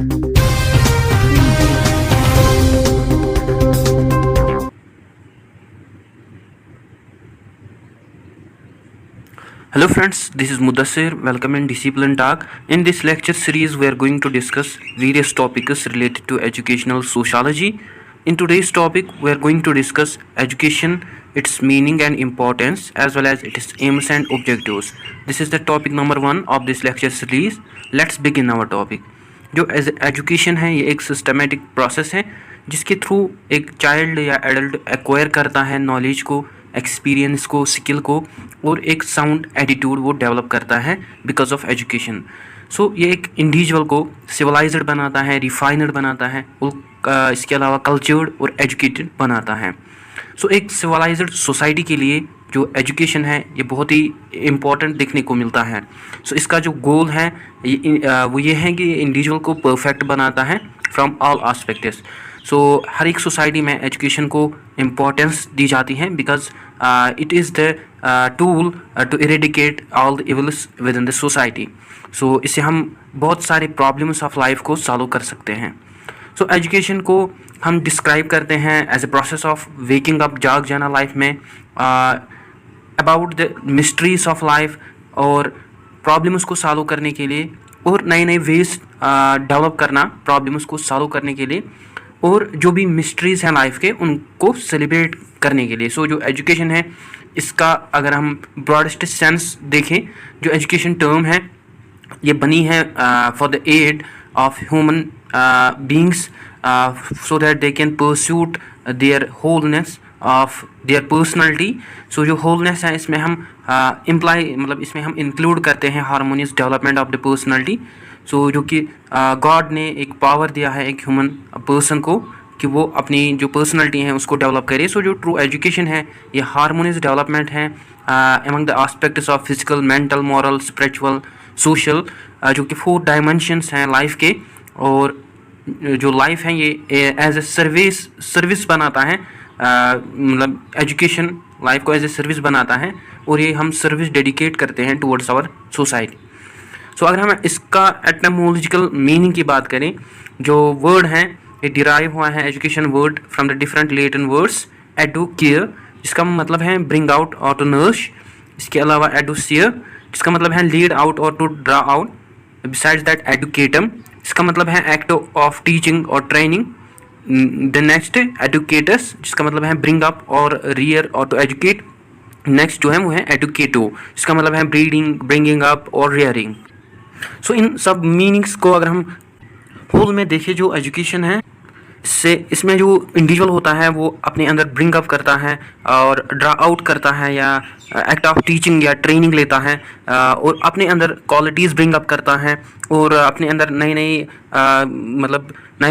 Hello friends, this is Mudassir. Welcome in Discipline Talk. In this lecture series, we are going to discuss various topics related to educational sociology. In today's topic, we are going to discuss education, its meaning and importance, as well as its aims and objectives. This is the topic number 1 of this lecture series. Let's begin our topic. जो education है ये एक systematic process है जिसके through एक child या adult acquire करता है नॉलेज को, एक्सपीरियंस को, स्किल को और एक साउंड एटीट्यूड वो डेवलप करता है बिकॉज ऑफ एजुकेशन. सो ये एक इंडिविजुअल को सिविलाइज्ड बनाता है, रिफाइनड बनाता है और इसके अलावा कल्चर्ड और एजुकेटेड बनाता है. सो एक सिविलाइज्ड सोसाइटी के लिए जो एजुकेशन है ये बहुत ही इम्पॉर्टेंट देखने को मिलता है. सो इसका जो गोल है वो ये है कि इंडिविजुअल को परफेक्ट बनाता है फ्रॉम ऑल आस्पेक्ट्स. सो हर एक सोसाइटी में एजुकेशन को इम्पोर्टेंस दी जाती है because it is the tool to eradicate all the evils within the society. So इससे हम बहुत सारे प्रॉब्लम्स ऑफ लाइफ को सॉल्व कर सकते हैं. सो एजुकेशन को हम डिस्क्राइब करते हैं as a process of waking up, जाग जाना लाइफ में, about the mysteries of life और प्रॉब्लम्स को सॉल्व करने के लिए और नए नए वेज डेवलप करना प्रॉब्लम्स को सॉल्व करने के लिए और जो भी मिस्ट्रीज़ हैं लाइफ के उनको सेलिब्रेट करने के लिए. सो जो एजुकेशन है इसका अगर हम ब्रॉडेस्ट सेंस देखें, जो एजुकेशन टर्म है ये बनी है for the aid of human beings so that they can pursue their wholeness of their personality. So जो wholeness है इसमें हम मतलब इसमें हम include करते हैं harmonious development of the personality. So जो कि God ने एक पावर दिया है एक ह्यूमन पर्सन को कि वो अपनी जो पर्सनैलिटी है उसको डेवलप करे. सो जो ट्रू एजुकेशन है ये हारमोनियस डेवलपमेंट है among the aspects of physical, mental, moral, spiritual, social, जो कि 4 डायमेंशंस हैं लाइफ के. और जो लाइफ है ये एज ए सर्विस बनाता है, मतलब एजुकेशन लाइफ को एज ए सर्विस बनाता है और ये हम सर्विस डेडिकेट करते हैं टुवर्ड्स आवर सोसाइटी. सो अगर हम इसका एटमोलॉजिकल मीनिंग की बात करें, जो वर्ड है ये डिराइव हुआ है education word from the different Latin words. Educare जिसका मतलब है ब्रिंग आउट और टू नर्श. इसके अलावा एडुसियर जिसका मतलब है लीड आउट और to draw out. Besides that educatum इसका मतलब है एक्ट ऑफ टीचिंग और ट्रेनिंग. द नेक्स्ट एडुकेटस जिसका मतलब है ब्रिंग अप और रियर और टू एजुकेट. नेक्स्ट जो है वो है एडुकेटो जिसका मतलब है ब्रीडिंग, ब्रिंगिंग अप और रियरिंग. सो इन सब मीनिंग्स को अगर हम होल में देखें, जो एजुकेशन है इसमें जो इंडिविजुअल होता है वो अपने अंदर ब्रिंग अप करता है और ड्रा आउट करता है या एक्ट ऑफ टीचिंग या ट्रेनिंग लेता है और अपने अंदर क्वालिटीज़ ब्रिंग अप करता है और अपने अंदर नई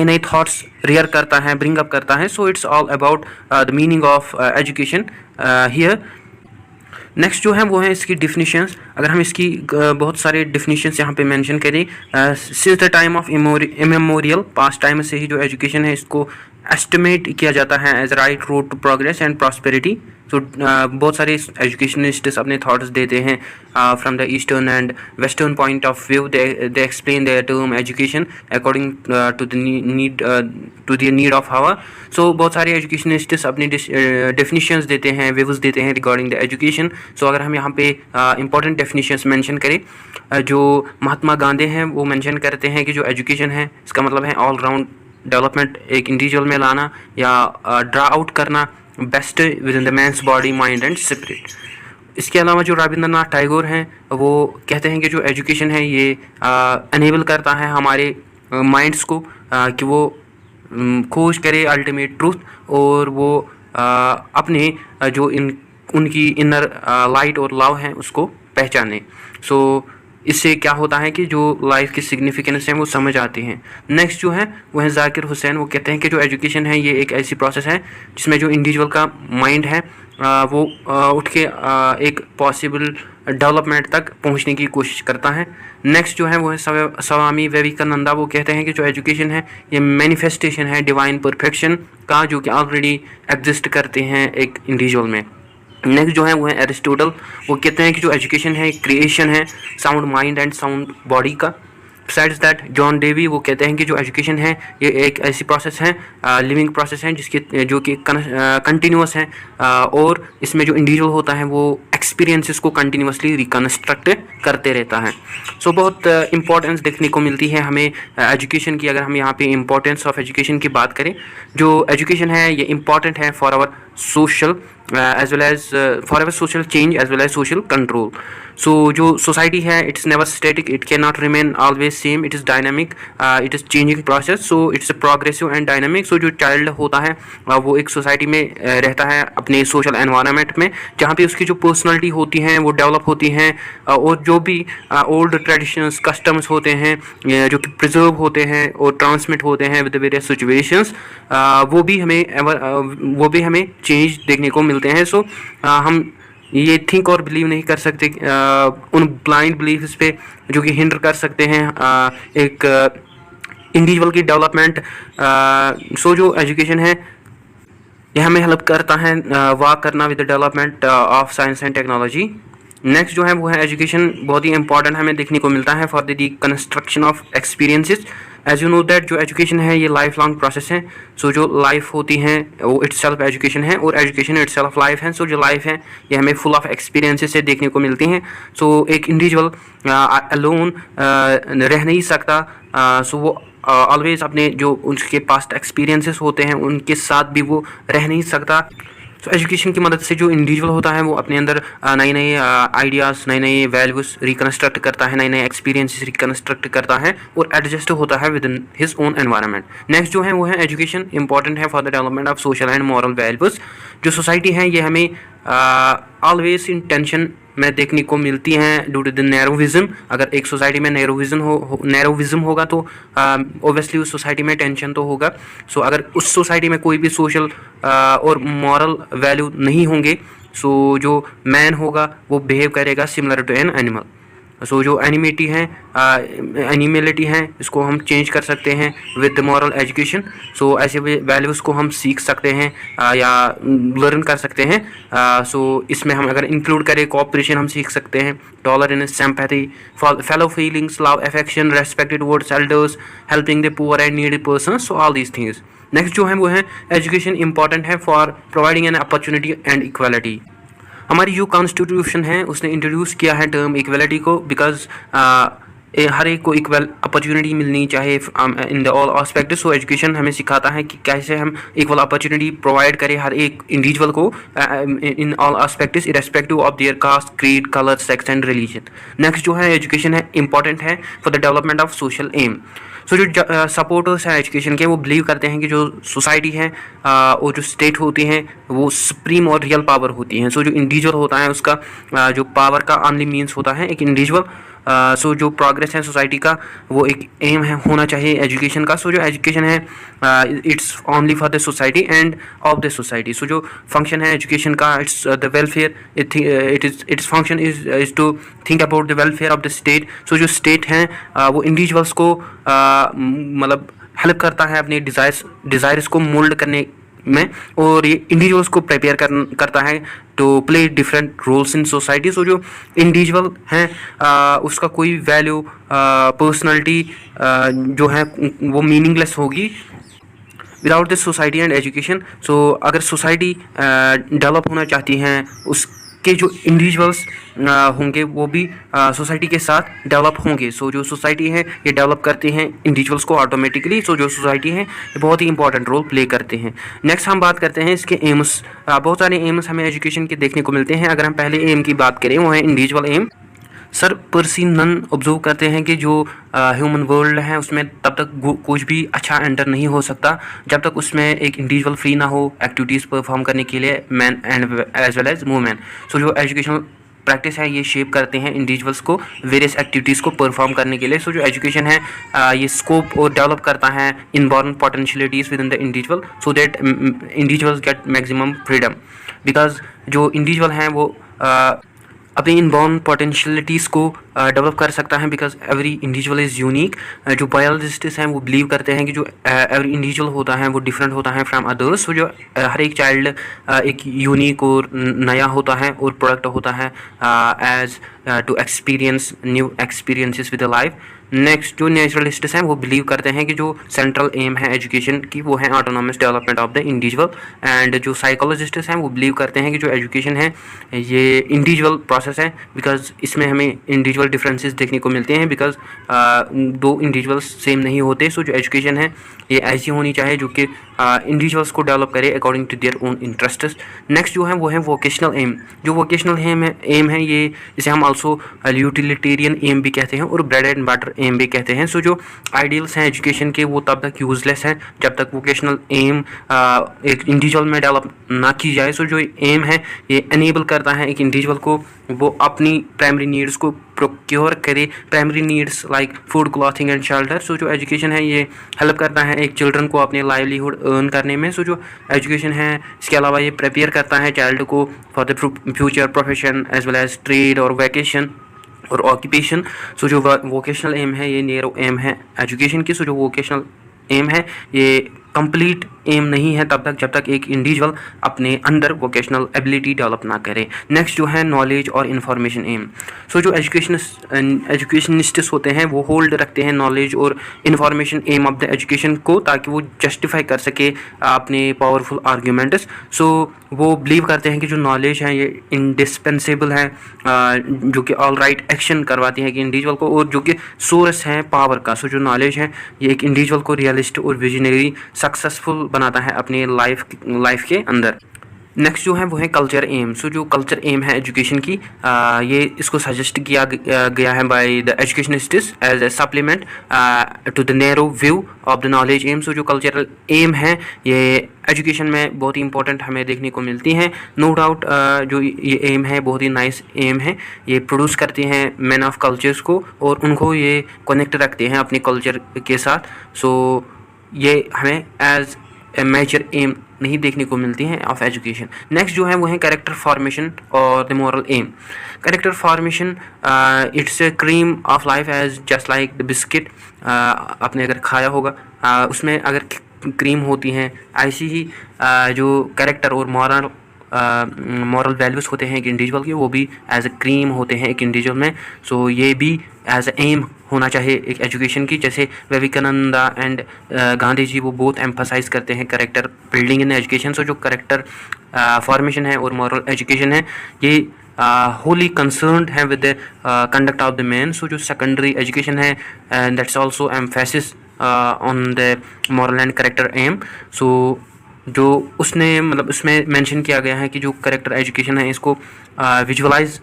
नई थॉट्स रियर करता है, ब्रिंग अप करता है. So it's all about the meaning of education here. Next जो है वो है इसकी डिफिनीशंस. अगर हम इसकी बहुत सारे डिफिनीशंस यहाँ पे मेंशन करें, since the time of immemorial past time से ही जो एजुकेशन है इसको एस्टिमेट किया जाता है as right road to progress and prosperity. So बहुत सारे एजुकेशनिस्ट्स अपने थॉट्स देते हैं from the eastern and western point of view. They explain the term education according to the need of hour. So बहुत सारे एजुकेशनिस्ट्स अपनी डेफिनेशंस देते हैं, व्यूज देते हैं रिगार्डिंग द एजुकेशन. सो अगर हम यहाँ पे इंपॉर्टेंट डेफिनेशंस मेंशन करें, जो महात्मा गांधी हैं वो मेंशन करते हैं कि जो एजुकेशन है इसका मतलब है ऑल राउंड डेवलपमेंट एक इंडिविजुअल में लाना या ड्रा आउट करना best within the man's body, mind and spirit. इसके अलावा जो रविंद्रनाथ टैगोर हैं वो कहते हैं कि जो एजुकेशन है ये अनेबल करता है हमारे माइंड्स को कि वो खोज करे अल्टीमेट ट्रूथ और वो अपने जो उनकी इनर लाइट और लव है उसको पहचाने. सो इससे क्या होता है कि जो लाइफ की सिग्निफिकेंस है वो समझ आती हैं. नेक्स्ट जो है वो है जाकिर हुसैन. वो कहते हैं कि जो एजुकेशन है ये एक ऐसी प्रोसेस है जिसमें जो इंडिविजुअल का माइंड है वो उठ के एक पॉसिबल डेवलपमेंट तक पहुंचने की कोशिश करता है. नेक्स्ट जो है वो है स्वामी विवेकानंदा. वो कहते हैं कि जो एजुकेशन है ये मैनिफेस्टेशन है डिवाइन परफेक्शन का, जो कि ऑलरेडी एग्जिस्ट करते हैं एक इंडिविजुअल में. नेक्स्ट जो है वो है एरिस्टोटल. वो कहते हैं कि जो एजुकेशन है क्रिएशन है sound mind and sound body का. Besides that, जॉन डेवी वो कहते हैं कि जो एजुकेशन है ये एक ऐसी प्रोसेस है, लिविंग प्रोसेस है, जिसके जो कि कंटिन्यूस है, और इसमें जो इंडिविजुअल होता है वो एक्सपीरियंसेस को कंटिन्यूसली रिकन्स्ट्रक्ट करते रहता है। सो बहुत इंपॉर्टेंस देखने को मिलती है हमें एजुकेशन की। अगर हम यहाँ पे इम्पोर्टेंस ऑफ एजुकेशन की बात करें, जो एजुकेशन है ये इम्पॉर्टेंट है for our social as well as for our social change as well as social control. So जो society है it's never static, it cannot remain always same, it is dynamic, it is changing process, so it's a progressive and dynamic. So जो child होता है वो एक society में रहता है अपने social environment में, जहाँ पे उसकी जो personality होती हैं वो develop होती हैं, और जो भी old traditions customs होते हैं जो कि preserve होते हैं और transmit होते हैं with the various situations, वो भी हमें change देखने को मिलते हैं। सो हम ये थिंक और बिलीव नहीं कर सकते उन ब्लाइंड बिलीफ्स पे जो कि हिंडर कर सकते हैं एक इंडिविजुअल की डेवलपमेंट। सो जो एजुकेशन है ये हमें हेल्प करता है वर्क करना with the development of science and technology. Next जो है वो है एजुकेशन, बहुत ही इंपॉर्टेंट हमें देखने को मिलता है for the construction of experiences. As you know that जो एजुकेशन है ये लाइफ लॉन्ग प्रोसेस है। सो जो लाइफ होती है वो इट्स सेल्फ एजुकेशन है और एजुकेशन इट्स सेल्फ लाइफ है। सो जो लाइफ है ये हमें फुल ऑफ एक्सपीरियंसेस से देखने को मिलती हैं। सो एक इंडिविजुअल अलोन रह नहीं सकता। सो वो ऑलवेज अपने जो उसके पास्ट एक्सपीरियंसेस होते हैं उनके साथ भी वो रह नहीं सकता। सो एजुकेशन की मदद से जो इंडिविजुअल होता है वो अपने अंदर नई नई आइडियाज़, नई नई वैल्यूज़ रिकन्स्ट्रक्ट करता है, नए नए एक्सपीरियंसेस रिकन्स्ट्रक्ट करता है और एडजस्ट होता है with in his own environment. Next जो है वो है एजुकेशन इंपॉर्टेंट है for the development of social and moral values. जो सोसाइटी है ये हमें ऑलवेज इन टेंशन में देखने को मिलती हैं ड्यू टू द नैरोविज़म। अगर एक सोसाइटी में नैरोविज़म होगा तो ओबियसली उस सोसाइटी में टेंशन तो होगा। सो अगर उस सोसाइटी में कोई भी सोशल और मॉरल वैल्यू नहीं होंगे, सो जो मैन होगा वो बिहेव करेगा सिमिलर टू एन एनिमल। सो जो एनिमिटी है एनिमलिटी है इसको हम चेंज कर सकते हैं विद मॉरल एजुकेशन। सो ऐसे वैल्यूज़ को हम सीख सकते हैं या लर्न कर सकते हैं। सो इसमें हम अगर इंक्लूड करें कोऑपरेशन हम सीख सकते हैं, tolerance, sympathy, fellow feelings, love, affection, respect towards elders, helping the poor and needy person. So all these things. Next जो है वो है एजुकेशन इंपॉर्टेंट है for providing an opportunity and equality. हमारी जो कॉन्स्टिट्यूशन है उसने इंट्रोड्यूस किया है टर्म इक्वलिटी को, बिकॉज हर एक को इक्वल अपॉर्चुनिटी मिलनी चाहिए in the all aspect. So education हमें सिखाता है कि कैसे हम इक्वल अपॉर्चुनिटी प्रोवाइड करें हर एक इंडिविजुअल को in all aspects irrespective of their caste, creed, colour, sex and religion. Next जो है एजुकेशन है इंपॉर्टेंट है for the development of social aim. So जो सपोर्टर्स हैं एजुकेशन के वो बिलीव करते हैं कि जो सोसाइटी है और जो स्टेट होती हैं वो सुप्रीम और रियल पावर होती हैं। सो जो इंडिविजुअल होता है उसका जो पावर का ओनली मीन्स होता है एक इंडिविजुअल। सो जो प्रोग्रेस है सोसाइटी का वो एक एम है होना चाहिए एजुकेशन का। सो जो एजुकेशन है it's only for the society and of the society. So जो फंक्शन है एजुकेशन का it's the welfare, it's function is to think about the welfare of the state. So जो स्टेट हैं वो इंडिविजुअल्स को मतलब हेल्प करता है अपने डिज़ायर्स को मोल्ड करने में, और ये इंडिविजुअल्स को प्रिपेयर करता है to play different roles in society. So जो इंडिविजुअल हैं उसका कोई वैल्यू पर्सनालिटी जो है वो मीनिंगलेस होगी without this society and education. So अगर सोसाइटी डेवलप होना चाहती हैं उसके जो इंडिविजुअल्स होंगे वो भी सोसाइटी के साथ डेवलप होंगे। सो जो सोसाइटी है ये डेवलप करते हैं इंडिविजुअल्स को ऑटोमेटिकली। सो जो सोसाइटी है ये बहुत ही इंपॉर्टेंट रोल प्ले करते हैं। नेक्स्ट हम बात करते हैं इसके एम्स। बहुत सारे एम्स हमें एजुकेशन के देखने को मिलते हैं। अगर हम पहले एम की बात करें वो है इंडिविजुअल एम। सर पर्सी नन ऑब्जर्व करते हैं कि जो ह्यूमन वर्ल्ड है उसमें तब तक कुछ भी अच्छा एंटर नहीं हो सकता जब तक उसमें एक इंडिविजुअल फ्री ना हो एक्टिविटीज़ परफॉर्म करने के लिए, man and as well as women. So जो एजुकेशनल प्रैक्टिस है ये शेप करते हैं इंडिविजुअल्स को वेरियस एक्टिविटीज़ को परफॉर्म करने के लिए। सो जो एजुकेशन है ये स्कोप और डेवलप करता है inborn potentialities within the individual so that individuals get maximum freedom. Because जो इंडिविजुअल हैं वो अपनी इनबॉर्न पोटेंशियलिटीज़ को डेवलप कर सकता है, because every individual is unique. जो बायोलॉजिस्ट्स हैं वो बिलीव करते हैं कि जो एवरी इंडिविजुअल होता है वो डिफरेंट होता है फ्रॉम अदर्स। सो जो हर एक चाइल्ड एक यूनिक और नया होता है और प्रोडक्ट होता है as to experience new experiences with the life. Next जो नेचुरलिस्ट्स हैं वो बिलीव करते हैं कि जो सेंट्रल एम है एजुकेशन की वो है autonomous development of the individual. And जो साइकोलॉजिस्ट्स हैं वो बिलीव करते हैं कि जो एजुकेशन है ये इंडिविजुअल प्रोसेस है, बिकॉज इसमें हमें इंडिविजुअल डिफरेंसेस देखने को मिलते हैं, बिकॉज दो इंडिविजुअल्स सेम नहीं होते। सो जो एजुकेशन है ये ऐसी होनी चाहिए जो कि इंडिविजुअल्स को डेवलप करे according to their own interests. Next जो है वो है वोकेशनल एम। जो वोकेशनल एम है ये इसे हम आल्सो यूटिलिटेरियन एम भी कहते हैं और ब्रेड एंड बटर एम भी कहते हैं। सो जो आइडियल्स हैं एजुकेशन के वो तब तक यूजलेस हैं जब तक वोकेशनल एम एक इंडिविजुअल में डेवलप ना की जाए। सो जो एम है ये एनेबल करता है एक इंडिविजुअल को वो अपनी प्राइमरी नीड्स को प्रोक्योर करे, primary needs like food, clothing and shelter. So जो एजुकेशन है ये हेल्प करता है एक चिल्ड्रन को अपने लाइवलीहुड अर्न करने में। सो जो एजुकेशन है इसके अलावा ये प्रिपेयर करता है चाइल्ड को for the future profession as well as trade और वैकेशन और ऑक्यूपेशन। सो जो वोकेशनल एम है ये नैरो एम है एजुकेशन की। सो जो वोकेशनल एम है ये कंप्लीट एम नहीं है तब तक जब तक एक इंडिविजुअल अपने अंदर वोकेशनल एबिलिटी डेवलप ना करे। नेक्स्ट जो है नॉलेज और इन्फॉर्मेशन एम। सो जो एजुकेशनिस्ट्स होते हैं वो होल्ड रखते हैं नॉलेज और information aim of the education को, ताकि वो जस्टिफाई कर सके अपने पावरफुल आर्ग्यूमेंट्स। सो वो बिलीव करते हैं कि जो नॉलेज है ये इंडिस्पेंसेबल है, जो कि ऑल राइट एक्शन करवाती है कि इंडिविजुअल को, और जो कि सोर्स है पावर का। सो जो नॉलेज है ये एक इंडिविजुअल को रियलिस्ट और विजनरी सक्सेसफुल बनाता है अपने लाइफ के अंदर। नेक्स्ट जो है वो है कल्चर एम। सो जो कल्चर एम है एजुकेशन की ये इसको सजेस्ट किया गया है by the educationists as a supplement to the narrow view of the knowledge aim. So जो कल्चरल एम है ये एजुकेशन में बहुत ही इंपॉर्टेंट हमें देखने को मिलती हैं। नो डाउट जो ये एम है बहुत ही नाइस एम है, ये प्रोड्यूस करते हैं मैन ऑफ कल्चर्स को और उनको ये कनेक्ट रखते हैं अपने कल्चर के साथ। सो ये हमें एज ए मेजर एम नहीं देखने को मिलती हैं ऑफ एजुकेशन। नेक्स्ट जो है वो है कैरेक्टर फॉर्मेशन और the moral aim. Character formation it's a cream of life as just like the biscuit. आपने अगर खाया होगा उसमें अगर क्रीम होती हैं, ऐसी ही जो कैरेक्टर और मॉरल वैल्यूज़ होते हैं एक इंडिविजुअल के वो भी एज ए क्रीम होते हैं एक इंडिविजुअल में। सो ये भी एज ए एम होना चाहिए एक एजुकेशन की। जैसे विवेकानंदा एंड गांधी जी वो बहुत एम्फसाइज करते हैं character building in education. So जो कैरेक्टर फॉर्मेशन है और मॉरल एजुकेशन है ये होली कंसर्न्ड है with the conduct of the man. So जो सेकेंडरी एजुकेशन है that's also emphasis on the moral and character aim. So जो उसने मतलब उसमें मेंशन किया गया है कि जो कैरेक्टर एजुकेशन है इसको विजुअलाइज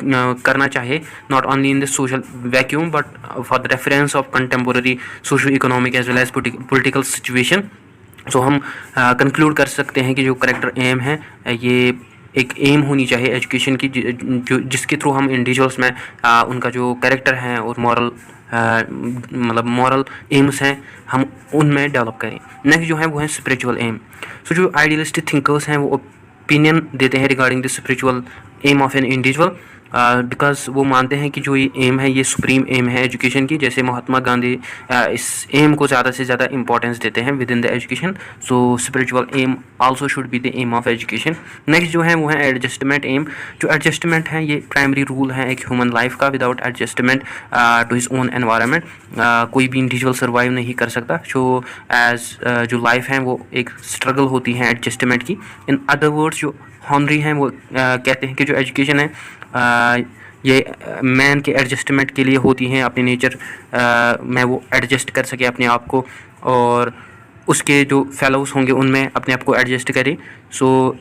करना चाहिए, not only in the social vacuum but for the reference of contemporary socio economic as well as political situation. So हम कंक्लूड कर सकते हैं कि जो कैरेक्टर एम है ये एक एम होनी चाहिए एजुकेशन की, जो जिसके थ्रू हम इंडिविजुअल्स में उनका जो कैरेक्टर है और मॉरल एम्स हैं हम उनमें डेवलप करें। नेक्स्ट जो है वो है स्पिरिचुअल एम। सो जो आइडियलिस्टिक थिंकर्स हैं वो ओपिनियन देते हैं regarding the spiritual aim of an individual, because वो मानते हैं कि जो ये एम है ये सुप्रीम एम है एजुकेशन की। जैसे महात्मा गांधी इस एम को ज़्यादा से ज़्यादा इंपॉर्टेंस देते हैं within the education. So spiritual aim also should be the aim of education. Next जो है वो है एडजस्टमेंट एम। जो एडजस्टमेंट है ये प्राइमरी रूल है एक ह्यूमन लाइफ का। Without adjustment to his own environment कोई भी इंडिविजुअल सर्वाइव नहीं कर सकता। सो एज जो लाइफ है वो एक स्ट्रगल होती है एडजस्टमेंट की। इन अदर वर्ड्स जो हॉनरी हैं वो कहते हैं कि जो एजुकेशन है ये मैन के एडजस्टमेंट के लिए होती हैं, अपने नेचर में वो एडजस्ट कर सके अपने आप को और उसके जो फेलोज होंगे उनमें अपने आप को एडजस्ट करे। सो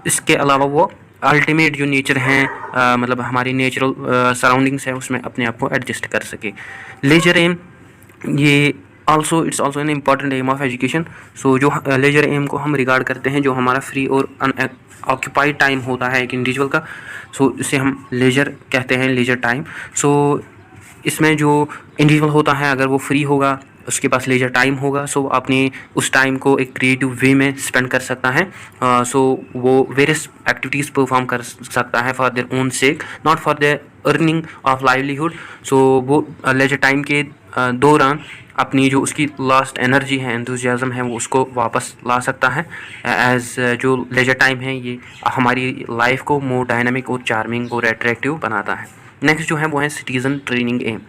इसके अलावा वो अल्टीमेट जो नेचर हैं मतलब हमारी नेचुरल सराउंडिंग्स है उसमें अपने आप को एडजस्ट कर सके। लेजर एम ये it's also an important aim of education. So जो लेजर एम को हम रिगार्ड करते हैं जो हमारा फ्री और ऑक्यूपाइड टाइम होता है एक इंडिविजुअल का। सो इसे हम लेजर कहते हैं, लेजर टाइम। सो इसमें जो इंडिविजुअल होता है अगर वो फ्री होगा उसके पास लेजर टाइम होगा, सो अपने उस टाइम को एक क्रिएटिव वे में स्पेंड कर सकता है। सो वो वेरियस एक्टिविटीज़ परफॉर्म कर सकता है for their own sake, not for their earning of livelihood. So वो लेजर टाइम के दौरान अपनी जो उसकी लास्ट एनर्जी है, एंथुसियाज्म है, वो उसको वापस ला सकता है। एज जो लेजर टाइम है ये हमारी लाइफ को मोर डायनामिक और चार्मिंग और अट्रैक्टिव बनाता है। नेक्स्ट जो है वो है citizen training aim.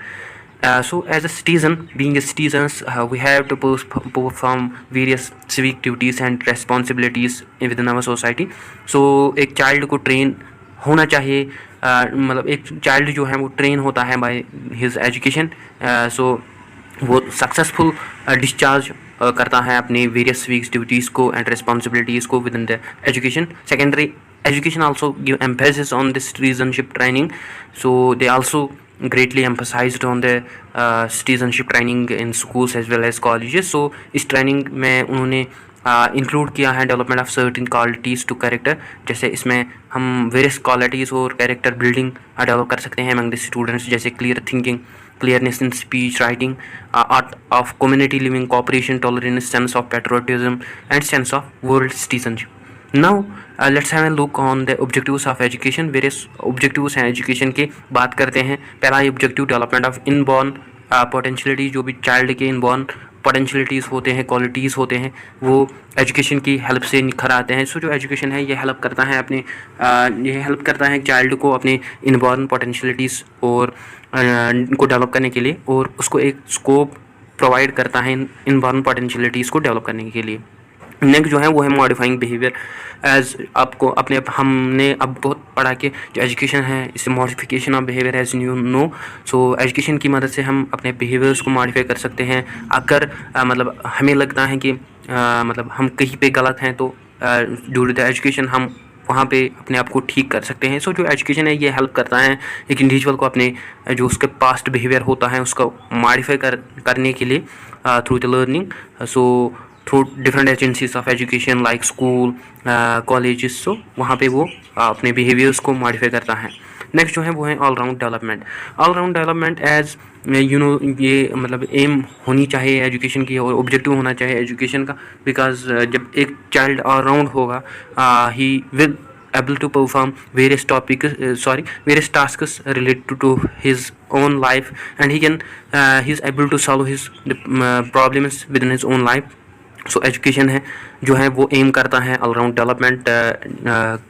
So as a citizen, being a citizens, we have to perform various civic duties and responsibilities within our society. So एक child को train होना चाहिए, मतलब एक child जो है वो train होता है by his education. So वो सक्सेसफुल डिस्चार्ज करता है अपने वेरियस civic ड्यूटीज़ को एंड रिस्पॉन्सिबिलिटीज़ को with in the education. Secondary education also give emphasis on this citizenship training, so they also greatly emphasized on the citizenship training in schools as well as colleges. So इस training में उन्होंने include किया है development of certain qualities to character. जैसे इसमें हम various qualities और character building develop कर सकते हैं अमंग द स्टूडेंट्स, जैसे clear thinking, clearness in speech writing, art of community living, cooperation, tolerance, sense of patriotism and sense of world citizenship. Now let's have a look on the objectives of education. Various objectives हैं education के, बात करते हैं. पहला objective development of inborn potentiality, जो भी child के inborn पोटेंशलिटीज़ होते हैं, क्वालिटीज़ होते हैं, वो एजुकेशन की हेल्प से निखर आते हैं. सो जो एजुकेशन है ये हेल्प करता है ये हेल्प करता है चाइल्ड को अपने इनबॉर्न पोटेंशलिटीज़ और को डेवलप करने के लिए, और उसको एक स्कोप प्रोवाइड करता है इनबॉर्न पोटेंशलिटीज़ को डेवलप करने के लिए. नेक्स्ट जो है वो है मॉडिफाइंग बिहेवियर. एज आपको हमने अब बहुत पढ़ा कि जो एजुकेशन है इससे modification of behaviour as you know. So education की मदद से हम अपने बिहेवियर्स को मॉडिफाई कर सकते हैं. अगर मतलब हमें लगता है कि मतलब हम कहीं पे गलत हैं, तो ड्यू टू द एजुकेशन हम वहाँ पे अपने आप को ठीक कर सकते हैं. सो जो एजुकेशन है ये हेल्प करता है एक इंडिविजुअल को अपने जो उसके पास्ट बिहेवियर होता है उसको मॉडिफाई करने के लिए through the learning. So through different agencies of education like school, colleges. So वहाँ पे वो अपने बिहेवियर्स को मॉडिफाई करता है. नेक्स्ट जो है वो है all round development. All round development as you know, ये मतलब एम होनी चाहिए एजुकेशन की और ऑब्जेक्टिव होना चाहिए एजुकेशन का, बिकॉज जब एक चाइल्ड ऑलराउंड होगा he will able to perform various tasks related to his own life, and he is able to solve his problems within his own life. So education है जो है वो एम करता है ऑलराउंड डेवलपमेंट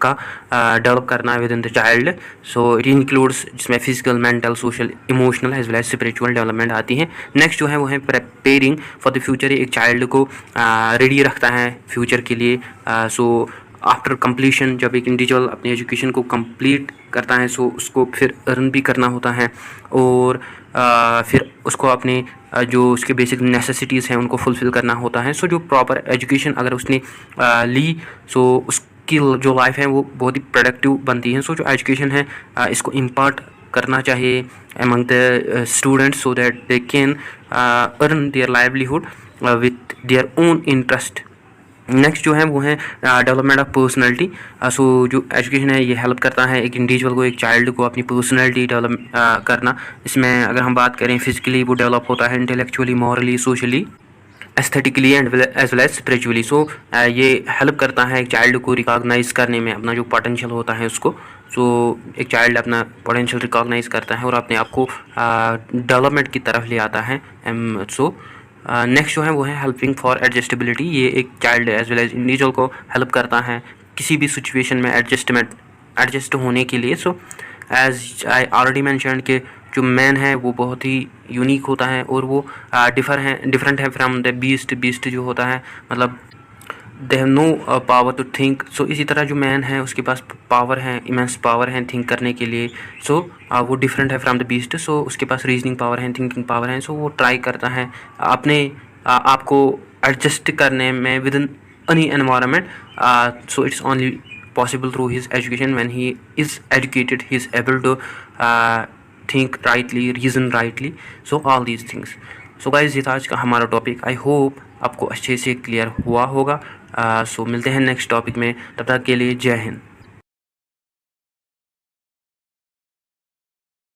का develop करना within the child. So it includes जिसमें physical, mental, social, emotional as well as spiritual development आती है. नेक्स्ट जो है वो है प्रिपेयरिंग फॉर द फ्यूचर. एक चाइल्ड को रेडी रखता है फ्यूचर के लिए. सो आफ्टर कंप्लीशन, जब एक इंडिविजुअल अपनी एजुकेशन को कंप्लीट करता है, सो उसको फिर अर्न भी करना होता है, और फिर उसको अपने जो उसके बेसिक नेसेसिटीज़ हैं उनको फुलफ़िल करना होता है. सो जो प्रॉपर एजुकेशन अगर उसने ली, सो उसकी जो लाइफ है वो बहुत ही प्रोडक्टिव बनती है. सो जो एजुकेशन है इसको इम्पार्ट करना चाहिए among the students so that they can earn their livelihood with their own interest. Next जो है वो है डेवलपमेंट ऑफ पर्सनैलिटी. सो जो एजुकेशन है ये हेल्प करता है एक इंडिविजुअल को, एक चाइल्ड को अपनी पर्सनैलिटी डेवलप करना. इसमें अगर हम बात करें फिजिकली वो डेवलप होता है, intellectually, morally, socially, aesthetically and as well as spiritually. So ये हेल्प करता है एक चाइल्ड को रिकॉग्नाइज करने में अपना जो पोटेंशियल होता है उसको. सो एक चाइल्ड अपना पोटेंशियल रिकॉग्नाइज करता है और अपने आप को डेवलपमेंट की तरफ ले आता है. सो नेक्स्ट जो है वो है हेल्पिंग फॉर एडजस्टेबिलिटी. ये एक child as well as individual को हेल्प करता है किसी भी सिचुएशन में एडजस्ट होने के लिए. सो एज आई ऑलरेडी मैंशन्ड कि जो मैन है वो बहुत ही यूनिक होता है और वो डिफरेंट है फ्रॉम द बीस्ट जो होता है, मतलब they have no power to think. So इसी तरह जो मैन है उसके पास पावर है, इमेंस पावर है थिंक करने के लिए. सो वो डिफरेंट है फ्रॉम द बीस्ट. सो उसके पास रीजनिंग पावर है, थिंकिंग पावर है. सो वो ट्राई करता है अपने आपको एडजस्ट करने में with in any environment. So it's only possible through his education. When he is educated, he is able to think rightly, reason rightly. So all these things. So guys, ये था आज का हमारा टॉपिक. आई होप आपको अच्छे से clear हुआ होगा. सो मिलते हैं नेक्स्ट टॉपिक में, तब तक के लिए जय हिंद.